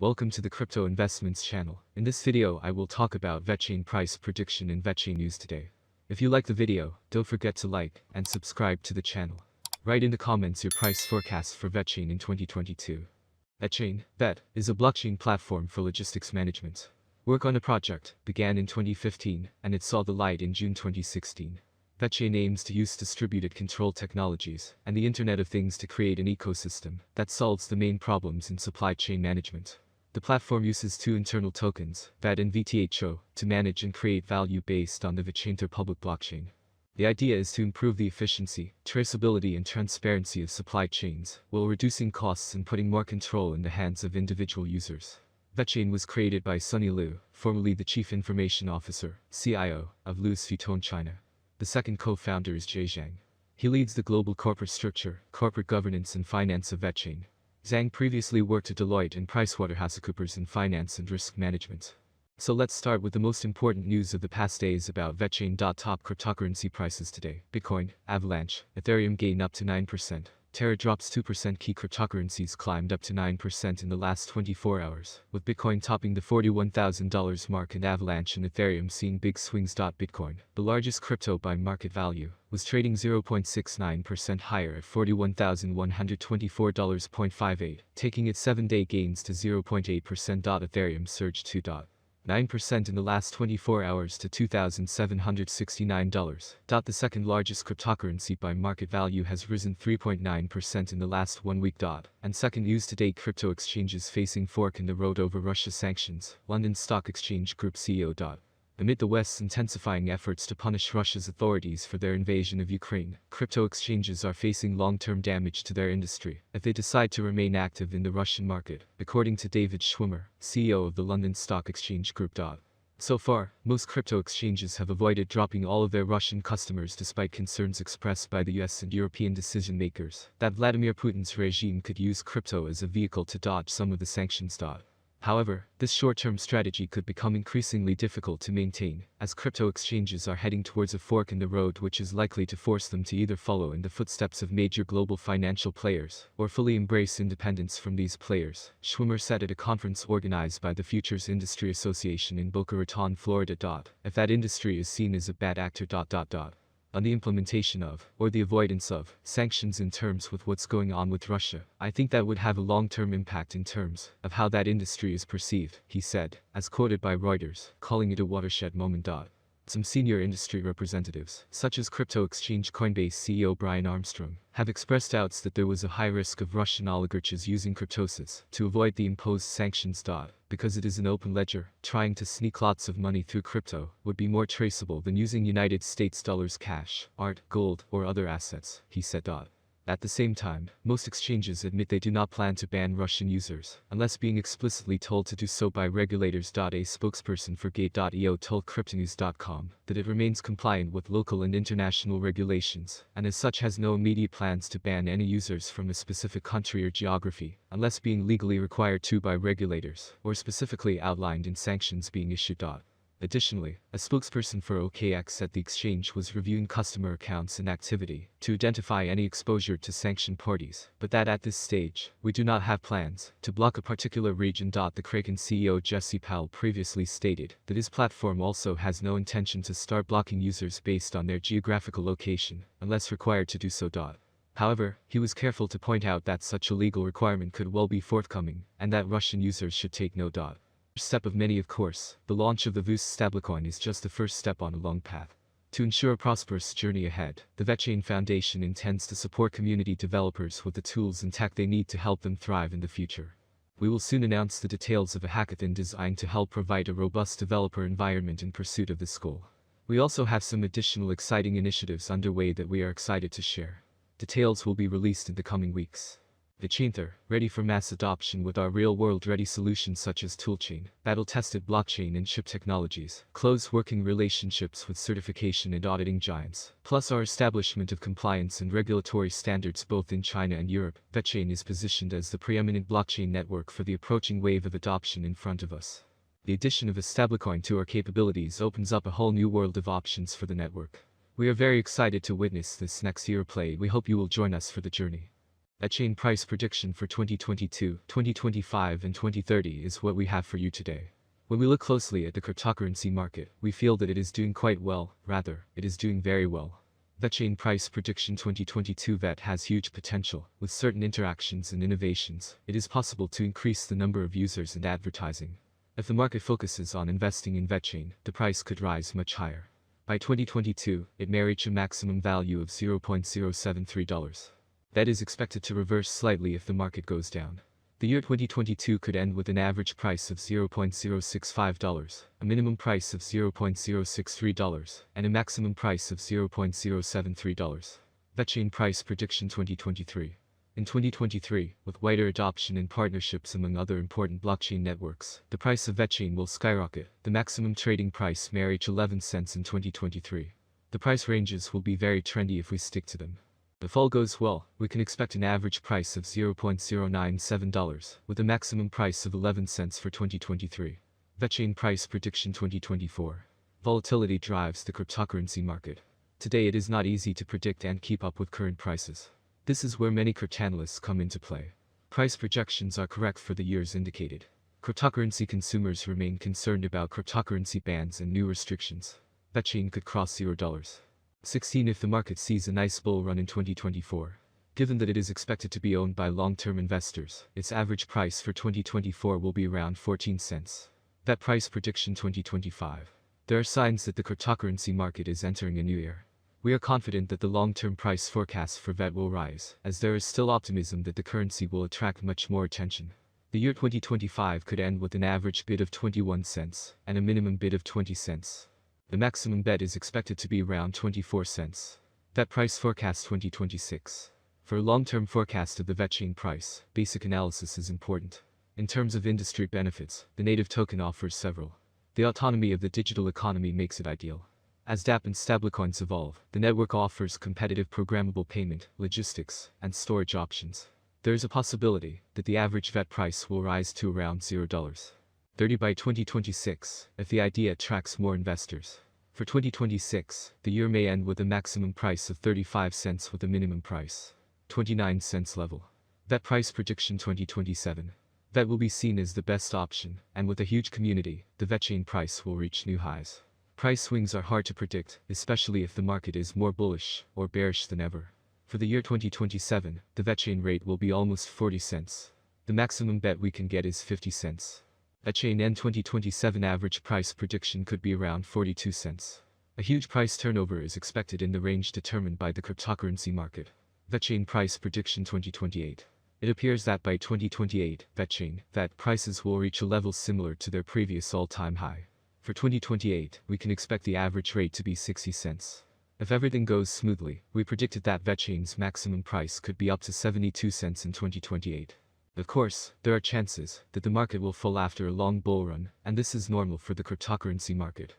Welcome to the Crypto Investments channel. In this video I will talk about Vechain price prediction and Vechain news today. If you like the video, don't forget to like and subscribe to the channel. Write in the comments your price forecast for Vechain in 2022. Vechain Vet is a blockchain platform for logistics management. Work on the project began in 2015 and it saw the light in June 2016. Vechain aims to use distributed control technologies and the Internet of Things to create an ecosystem that solves the main problems in supply chain management. The platform uses two internal tokens, VAT and VTHO, to manage and create value based on the Vechain public blockchain. The idea is to improve the efficiency, traceability and transparency of supply chains, while reducing costs and putting more control in the hands of individual users. Vechain was created by Sunny Liu, formerly the Chief Information Officer, CIO, of Louis Vuitton China. The second co-founder is Jay Zhang. He leads the global corporate structure, corporate governance and finance of Vechain. Zhang previously worked at Deloitte and PricewaterhouseCoopers in finance and risk management. So let's start with the most important news of the past days about Vechain. Top cryptocurrency prices today. Bitcoin, Avalanche, Ethereum gain up to 9%. Terra drops 2%. Key cryptocurrencies climbed up to 9% in the last 24 hours, with Bitcoin topping the $41,000 mark and Avalanche and Ethereum seeing big swings. Bitcoin, the largest crypto by market value, was trading 0.69% higher at $41,124.58, taking its 7-day gains to 0.8%. Ethereum surged 2.9% in the last 24 hours to $2,769. The second largest cryptocurrency by market value has risen 3.9% in the last 1 week. And second news today, crypto exchanges facing fork in the road over Russia sanctions, London Stock Exchange Group CEO. Amid the West's intensifying efforts to punish Russia's authorities for their invasion of Ukraine, crypto exchanges are facing long-term damage to their industry if they decide to remain active in the Russian market, according to David Schwimmer, CEO of the London Stock Exchange Group. So far, most crypto exchanges have avoided dropping all of their Russian customers despite concerns expressed by the US and European decision-makers that Vladimir Putin's regime could use crypto as a vehicle to dodge some of the sanctions. However, this short-term strategy could become increasingly difficult to maintain, as crypto exchanges are heading towards a fork in the road which is likely to force them to either follow in the footsteps of major global financial players, or fully embrace independence from these players, Schwimmer said at a conference organized by the Futures Industry Association in Boca Raton, Florida. If that industry is seen as a bad actor. On the implementation of, or the avoidance of, sanctions in terms with what's going on with Russia, I think that would have a long-term impact in terms of how that industry is perceived, he said, as quoted by Reuters, calling it a watershed moment. Some senior industry representatives, such as crypto exchange Coinbase CEO Brian Armstrong, have expressed doubts that there was a high risk of Russian oligarchs using cryptosis to avoid the imposed sanctions. Because it is an open ledger, trying to sneak lots of money through crypto would be more traceable than using United States dollars cash, art, gold, or other assets, he said. At the same time, most exchanges admit they do not plan to ban Russian users, unless being explicitly told to do so by regulators. A spokesperson for Gate.io told Cryptonews.com that it remains compliant with local and international regulations, and as such has no immediate plans to ban any users from a specific country or geography, unless being legally required to by regulators, or specifically outlined in sanctions being issued. Additionally, a spokesperson for OKX said the exchange was reviewing customer accounts and activity to identify any exposure to sanctioned parties, but that at this stage, we do not have plans to block a particular region. The Kraken CEO Jesse Powell previously stated that his platform also has no intention to start blocking users based on their geographical location, unless required to do so. However, he was careful to point out that such a legal requirement could well be forthcoming, and that Russian users should take no. Step of many. Of course, the launch of the VUS stablecoin is just the first step on a long path. To ensure a prosperous journey ahead, the Vechain Foundation intends to support community developers with the tools and tech they need to help them thrive in the future. We will soon announce the details of a hackathon designed to help provide a robust developer environment in pursuit of this goal. We also have some additional exciting initiatives underway that we are excited to share. Details will be released in the coming weeks. Vechain, ready for mass adoption with our real-world ready solutions such as toolchain, battle-tested blockchain and chip technologies, close working relationships with certification and auditing giants, plus our establishment of compliance and regulatory standards both in China and Europe. Vechain is positioned as the preeminent blockchain network for the approaching wave of adoption in front of us. The addition of a stablecoin to our capabilities opens up a whole new world of options for the network. We are very excited to witness this next year play. We hope you will join us for the journey. Vechain price prediction for 2022, 2025 and 2030 is what we have for you today. When we look closely at the cryptocurrency market, we feel that it is doing quite well, rather, it is doing very well. Vechain price prediction 2022 Vet has huge potential. With certain interactions and innovations, it is possible to increase the number of users and advertising. If the market focuses on investing in Vechain, the price could rise much higher. By 2022, it may reach a maximum value of $0.073. That is expected to reverse slightly if the market goes down. The year 2022 could end with an average price of $0.065, a minimum price of $0.063, and a maximum price of $0.073. Vechain price prediction 2023. In 2023, with wider adoption and partnerships among other important blockchain networks, the price of Vechain will skyrocket. The maximum trading price may reach 11 cents in 2023. The price ranges will be very trendy if we stick to them. If all goes well, we can expect an average price of $0.097, with a maximum price of 11 cents for 2023. Vechain price prediction 2024. Volatility drives the cryptocurrency market. Today it is not easy to predict and keep up with current prices. This is where many cryptanalysts come into play. Price projections are correct for the years indicated. Cryptocurrency consumers remain concerned about cryptocurrency bans and new restrictions. Vechain could cross $0.16 if the market sees a nice bull run in 2024. Given that it is expected to be owned by long-term investors, its average price for 2024 will be around 14 cents. Vet price prediction 2025. There are signs that the cryptocurrency market is entering a new era. We are confident that the long-term price forecast for Vet will rise, as there is still optimism that the currency will attract much more attention. The year 2025 could end with an average bid of 21 cents and a minimum bid of 20 cents. The maximum bet is expected to be around 24 cents. Vet price forecast 2026. For a long-term forecast of the Vechain price, basic analysis is important. In terms of industry benefits, the native token offers several. The autonomy of the digital economy makes it ideal. As dApp and stablecoins evolve, the network offers competitive programmable payment, logistics, and storage options. There is a possibility that the average Vet price will rise to around $0.30 by 2026, if the idea attracts more investors. For 2026, the year may end with a maximum price of 35 cents with a minimum price 29 cents level. Vet price prediction 2027. Vet will be seen as the best option, and with a huge community, the Vechain price will reach new highs. Price swings are hard to predict, especially if the market is more bullish or bearish than ever. For the year 2027, the Vechain rate will be almost 40 cents. The maximum bet we can get is 50 cents. Vechain end 2027 average price prediction could be around 42 cents. A huge price turnover is expected in the range determined by the cryptocurrency market. Vechain price prediction 2028. It appears that by 2028, Vechain Vet prices will reach a level similar to their previous all-time high. For 2028, we can expect the average rate to be 60 cents. If everything goes smoothly, we predicted that Vechain's maximum price could be up to 72 cents in 2028. Of course, there are chances that the market will fall after a long bull run, and this is normal for the cryptocurrency market.